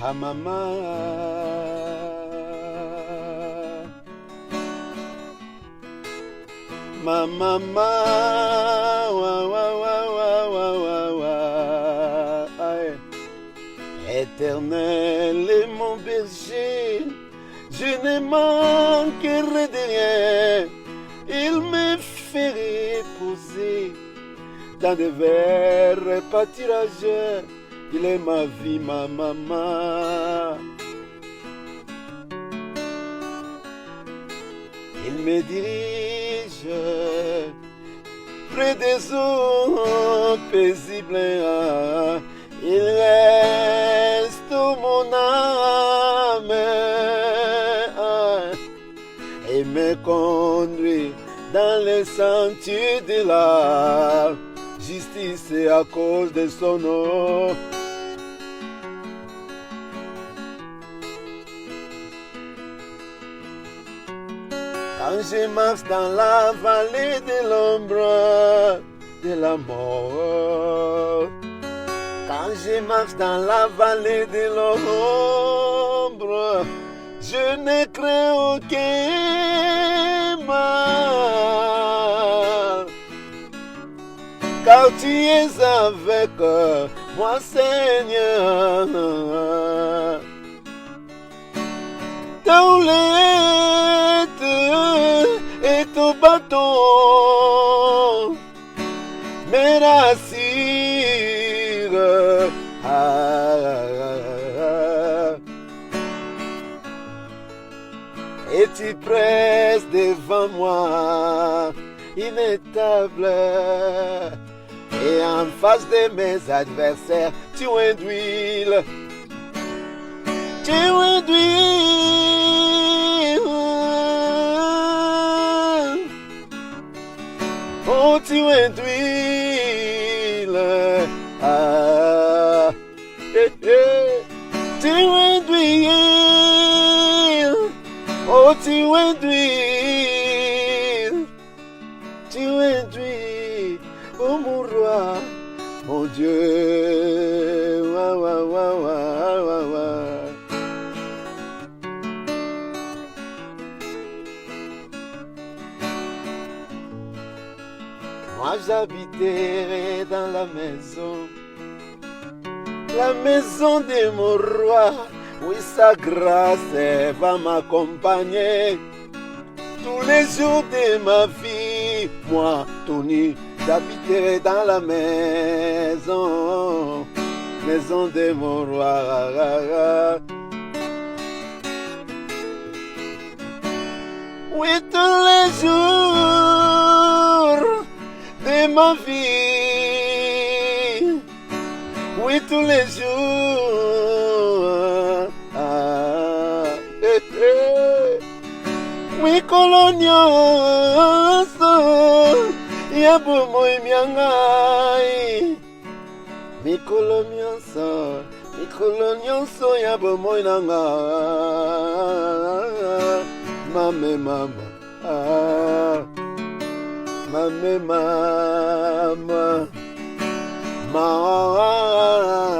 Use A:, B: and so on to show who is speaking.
A: Ah maman, ma maman, wa wa wa wa wa wa wa, aïe. Éternel est mon berger, je ne manquerai de rien. Il me fait reposer dans des verts pâturages. Il est ma vie, ma maman. Il me dirige près des eaux paisibles. Il reste mon âme et me conduit dans les sentiers de la justice à cause de son nom. Quand je marche dans la vallée de l'ombre de la mort, quand je marche dans la vallée de l'ombre, je ne crains aucun mal, car tu es avec moi, Seigneur. Ton laide et ton bâton me rassurent. Et tu presses devant moi une table, et en face de mes adversaires, tu induis. Tu induis. Oh, tu induis. Tu induis. Oh, tu induis. Tu induis. Oh, mon roi, mon Dieu. Wa, wa, wa, wa, wa, wa. Moi j'habiterai dans la maison de mon roi. Oui, sa grâce va m'accompagner tous les jours de ma vie. Moi, Tony, j'habiterai dans la maison de mon roi. Oui, tous les jours de ma vie, oui, tous les jours, oui, colonioso, yabo moi miangai, mi colonioso, yabo moi nanga, mame mama, mame mama, mama.